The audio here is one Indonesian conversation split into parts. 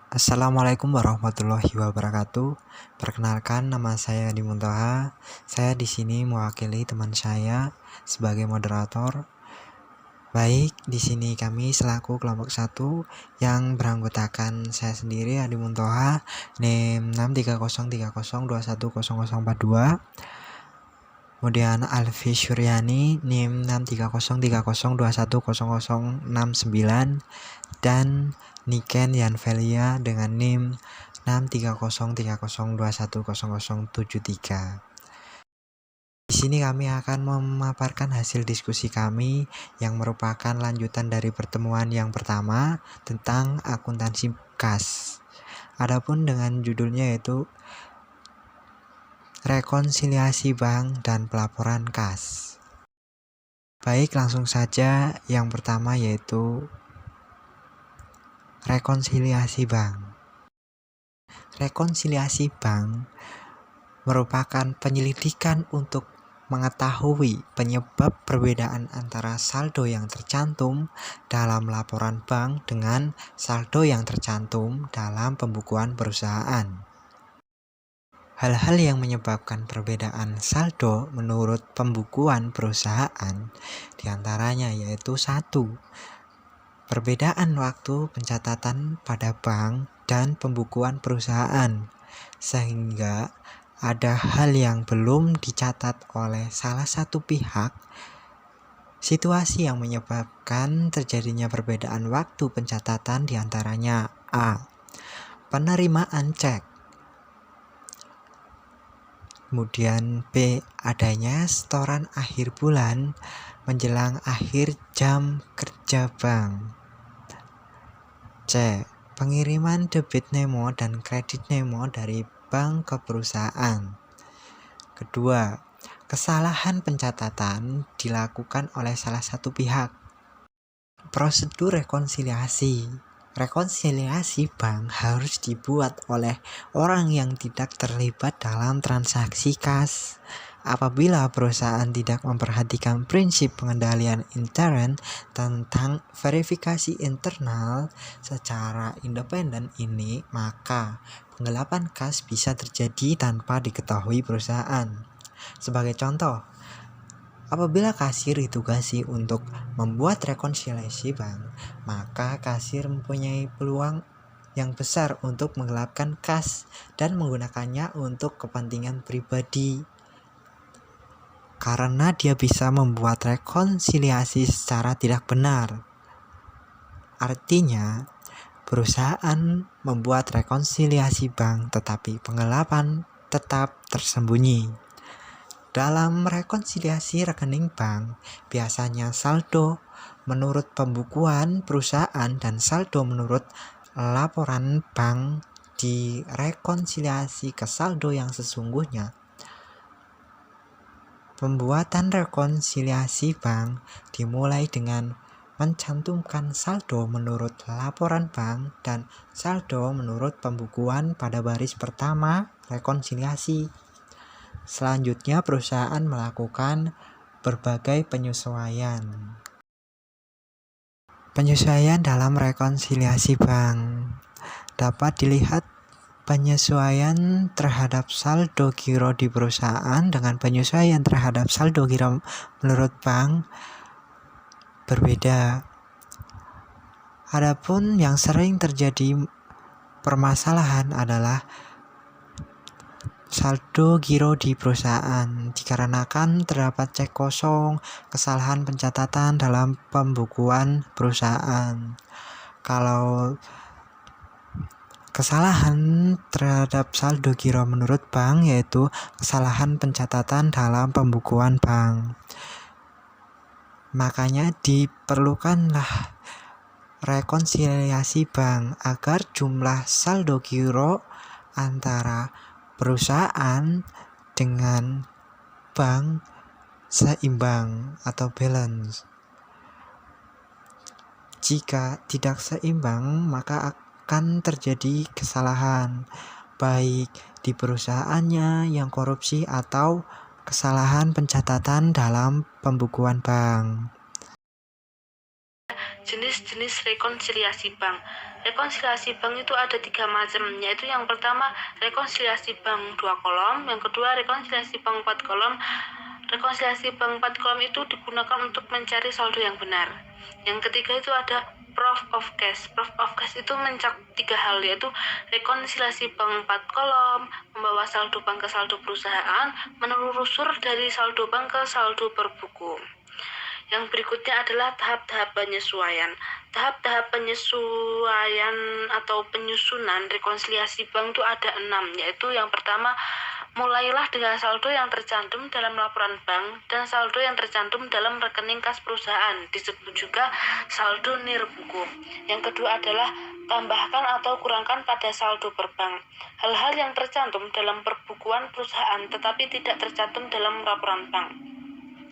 Assalamualaikum warahmatullahi wabarakatuh. Perkenalkan, nama saya Adi Muntaha. Saya di sini mewakili teman saya sebagai moderator. Baik, di sini kami selaku kelompok 1 yang beranggotakan saya sendiri Adi Muntaha, NIM 63030210042. Kemudian Alfi Suryani NIM 63030210069 dan Niken Yanvelia dengan NIM 63030210073. Di sini kami akan memaparkan hasil diskusi kami yang merupakan lanjutan dari pertemuan yang pertama tentang akuntansi kas. Adapun dengan judulnya yaitu rekonsiliasi bank dan pelaporan kas. Baik, langsung saja yang pertama yaitu rekonsiliasi bank. Rekonsiliasi bank merupakan penyelidikan untuk mengetahui penyebab perbedaan antara saldo yang tercantum dalam laporan bank dengan saldo yang tercantum dalam pembukuan perusahaan. Hal-hal yang menyebabkan perbedaan saldo menurut pembukuan perusahaan diantaranya yaitu 1. Perbedaan waktu pencatatan pada bank dan pembukuan perusahaan, sehingga ada hal yang belum dicatat oleh salah satu pihak. Situasi yang menyebabkan terjadinya perbedaan waktu pencatatan diantaranya A. Penerimaan cek. Kemudian B. Adanya setoran akhir bulan menjelang akhir jam kerja bank. C. Pengiriman debit Nemo dan kredit Nemo dari bank ke perusahaan. Kedua, kesalahan pencatatan dilakukan oleh salah satu pihak. Prosedur rekonsiliasi. Rekonsiliasi bank harus dibuat oleh orang yang tidak terlibat dalam transaksi kas. Apabila perusahaan tidak memperhatikan prinsip pengendalian intern tentang verifikasi internal secara independen ini, maka penggelapan kas bisa terjadi tanpa diketahui perusahaan. Sebagai contoh, apabila kasir ditugasi untuk membuat rekonsiliasi bank, maka kasir mempunyai peluang yang besar untuk menggelapkan kas dan menggunakannya untuk kepentingan pribadi, karena dia bisa membuat rekonsiliasi secara tidak benar. Artinya, perusahaan membuat rekonsiliasi bank tetapi penggelapan tetap tersembunyi. Dalam rekonsiliasi rekening bank, biasanya saldo menurut pembukuan perusahaan dan saldo menurut laporan bank direkonsiliasi ke saldo yang sesungguhnya. Pembuatan rekonsiliasi bank dimulai dengan mencantumkan saldo menurut laporan bank dan saldo menurut pembukuan pada baris pertama rekonsiliasi. Selanjutnya perusahaan melakukan berbagai penyesuaian. Penyesuaian dalam rekonsiliasi bank dapat dilihat penyesuaian terhadap saldo giro di perusahaan dengan penyesuaian terhadap saldo giro menurut bank berbeda. Adapun yang sering terjadi permasalahan adalah saldo giro di perusahaan dikarenakan terdapat cek kosong, kesalahan pencatatan dalam pembukuan perusahaan. Kalau kesalahan terhadap saldo giro menurut bank yaitu kesalahan pencatatan dalam pembukuan bank. Makanya diperlukanlah rekonsiliasi bank agar jumlah saldo giro antara perusahaan dengan bank seimbang atau balance. Jika tidak seimbang, maka akan terjadi kesalahan, baik di perusahaannya yang korupsi atau kesalahan pencatatan dalam pembukuan bank. Jenis-jenis rekonsiliasi bank. rekonsiliasi bank itu ada 3 macam, yaitu yang pertama rekonsiliasi bank 2 kolom, yang kedua rekonsiliasi bank 4 kolom. Rekonsiliasi bank 4 kolom itu digunakan untuk mencari saldo yang benar. Yang ketiga itu ada proof of cash. Proof of cash itu mencakup 3 hal, yaitu rekonsiliasi bank 4 kolom, membawa saldo bank ke saldo perusahaan, menelusur dari saldo bank ke saldo berbuku. Yang berikutnya adalah tahap-tahap penyesuaian. Tahap-tahap penyesuaian atau penyusunan rekonsiliasi bank itu ada 6, yaitu yang pertama, mulailah dengan saldo yang tercantum dalam laporan bank dan saldo yang tercantum dalam rekening kas perusahaan, disebut juga saldo nirbuku. Yang kedua adalah tambahkan atau kurangkan pada saldo per bank hal-hal yang tercantum dalam perbukuan perusahaan tetapi tidak tercantum dalam laporan bank.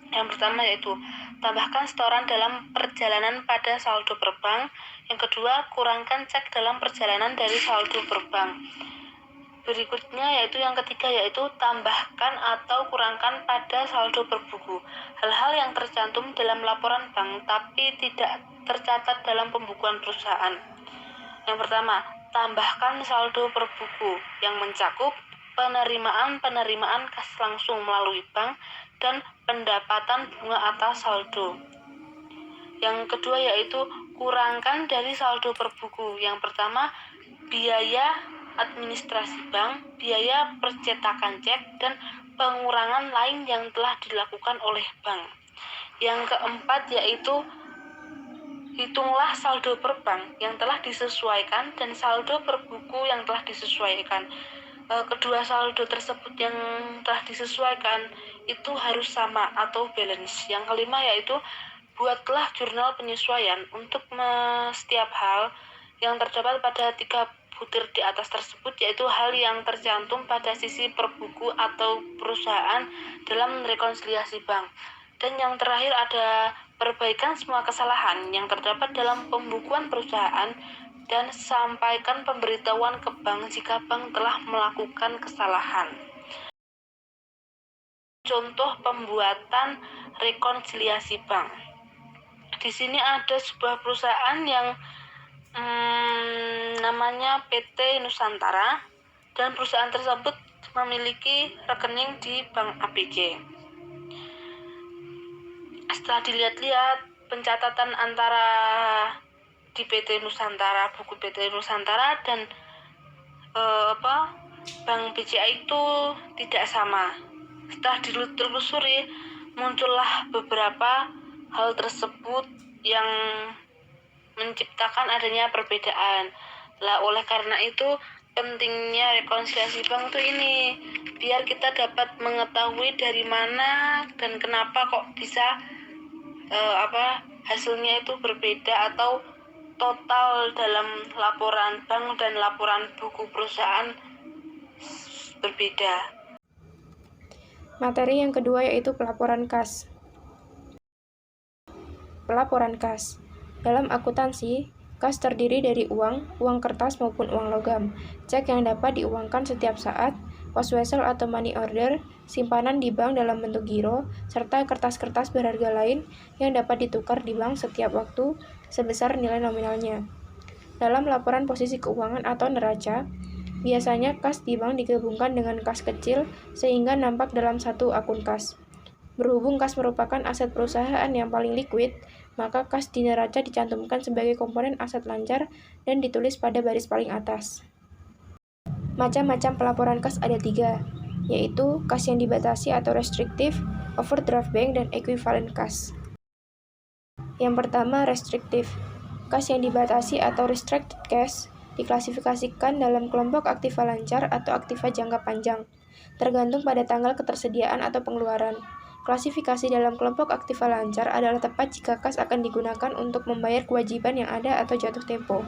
Yang pertama yaitu tambahkan setoran dalam perjalanan pada saldo per bank. Yang kedua, kurangkan cek dalam perjalanan dari saldo per bank. Berikutnya yaitu yang ketiga, yaitu tambahkan atau kurangkan pada saldo berbuku hal-hal yang tercantum dalam laporan bank tapi tidak tercatat dalam pembukuan perusahaan. Yang pertama, tambahkan saldo berbuku yang mencakup penerimaan kas langsung melalui bank dan pendapatan bunga atas saldo. Yang kedua yaitu kurangkan dari saldo per buku. Yang pertama, biaya administrasi bank, biaya percetakan cek, dan pengurangan lain yang telah dilakukan oleh bank. Yang keempat yaitu hitunglah saldo per bank yang telah disesuaikan dan saldo per buku yang telah disesuaikan. Kedua saldo tersebut yang telah disesuaikan itu harus sama atau balance. Yang kelima yaitu buatlah jurnal penyesuaian untuk setiap hal yang terdapat pada 3 butir di atas tersebut, yaitu hal yang tercantum pada sisi per buku atau perusahaan dalam rekonsiliasi bank. Dan yang terakhir ada perbaikan semua kesalahan yang terdapat dalam pembukuan perusahaan dan sampaikan pemberitahuan ke bank jika bank telah melakukan kesalahan. Contoh pembuatan rekonsiliasi bank. Di sini ada sebuah perusahaan yang namanya PT Nusantara, dan perusahaan tersebut memiliki rekening di Bank ABG. Setelah dilihat-lihat pencatatan antara di PT Nusantara, buku PT Nusantara dan Bank BCA itu tidak sama. Setelah ditelusuri, muncullah beberapa hal tersebut yang menciptakan adanya perbedaan. Oleh karena itu pentingnya rekonsiliasi bank itu ini, biar kita dapat mengetahui dari mana dan kenapa kok bisa hasilnya itu berbeda atau total dalam laporan bank dan laporan buku perusahaan berbeda. Materi yang kedua yaitu pelaporan kas. Pelaporan kas. Dalam akuntansi, kas terdiri dari uang kertas maupun uang logam, cek yang dapat diuangkan setiap saat, was wesel atau money order, simpanan di bank dalam bentuk giro, serta kertas-kertas berharga lain yang dapat ditukar di bank setiap waktu sebesar nilai nominalnya. Dalam laporan posisi keuangan atau neraca, biasanya kas di bank digabungkan dengan kas kecil sehingga nampak dalam satu akun kas. Berhubung kas merupakan aset perusahaan yang paling liquid, maka kas di neraca dicantumkan sebagai komponen aset lancar dan ditulis pada baris paling atas. Macam-macam pelaporan kas ada 3, yaitu kas yang dibatasi atau restriktif, overdraft bank, dan equivalent kas. Yang pertama, restriktif. Kas yang dibatasi atau restricted cash diklasifikasikan dalam kelompok aktiva lancar atau aktiva jangka panjang, tergantung pada tanggal ketersediaan atau pengeluaran. Klasifikasi dalam kelompok aktiva lancar adalah tepat jika kas akan digunakan untuk membayar kewajiban yang ada atau jatuh tempo.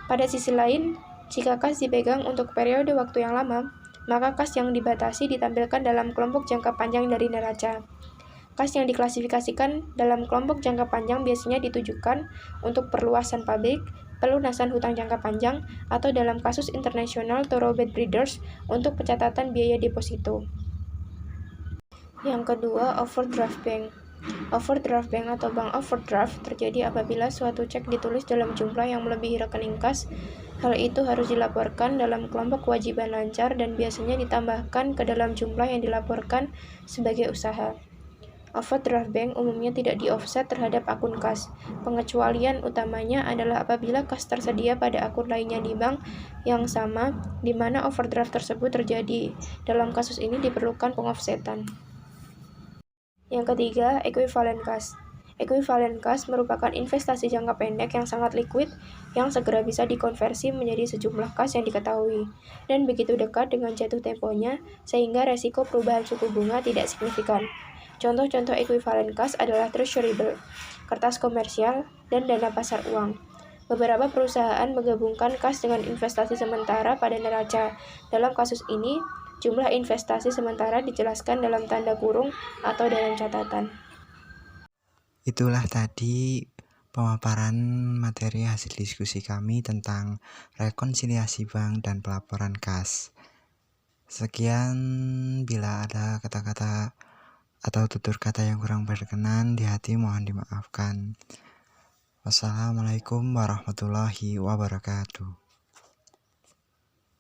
Pada sisi lain, jika kas dipegang untuk periode waktu yang lama, maka kas yang dibatasi ditampilkan dalam kelompok jangka panjang dari neraca. Kas yang diklasifikasikan dalam kelompok jangka panjang biasanya ditujukan untuk perluasan pabrik, pelunasan hutang jangka panjang, atau dalam kasus internasional thoroughbred breeders untuk pencatatan biaya deposito. Yang kedua, overdraft bank. Overdraft bank atau bank overdraft terjadi apabila suatu cek ditulis dalam jumlah yang melebihi rekening kas. Hal itu harus dilaporkan dalam kelompok kewajiban lancar dan biasanya ditambahkan ke dalam jumlah yang dilaporkan sebagai usaha. Overdraft bank umumnya tidak di-offset terhadap akun kas. Pengecualian utamanya adalah apabila kas tersedia pada akun lainnya di bank yang sama, di mana overdraft tersebut terjadi. Dalam kasus ini diperlukan pengoffsetan. Yang ketiga, equivalent kas. Equivalent kas merupakan investasi jangka pendek yang sangat liquid yang segera bisa dikonversi menjadi sejumlah kas yang diketahui dan begitu dekat dengan jatuh temponya sehingga resiko perubahan suku bunga tidak signifikan. Contoh-contoh equivalent kas adalah treasury bill, kertas komersial, dan dana pasar uang. Beberapa perusahaan menggabungkan kas dengan investasi sementara pada neraca. Dalam kasus ini, jumlah investasi sementara dijelaskan dalam tanda kurung atau dalam catatan. Itulah tadi pemaparan materi hasil diskusi kami tentang rekonsiliasi bank dan pelaporan kas. Sekian, bila ada kata-kata atau tutur kata yang kurang berkenan di hati mohon dimaafkan. Wassalamualaikum warahmatullahi wabarakatuh.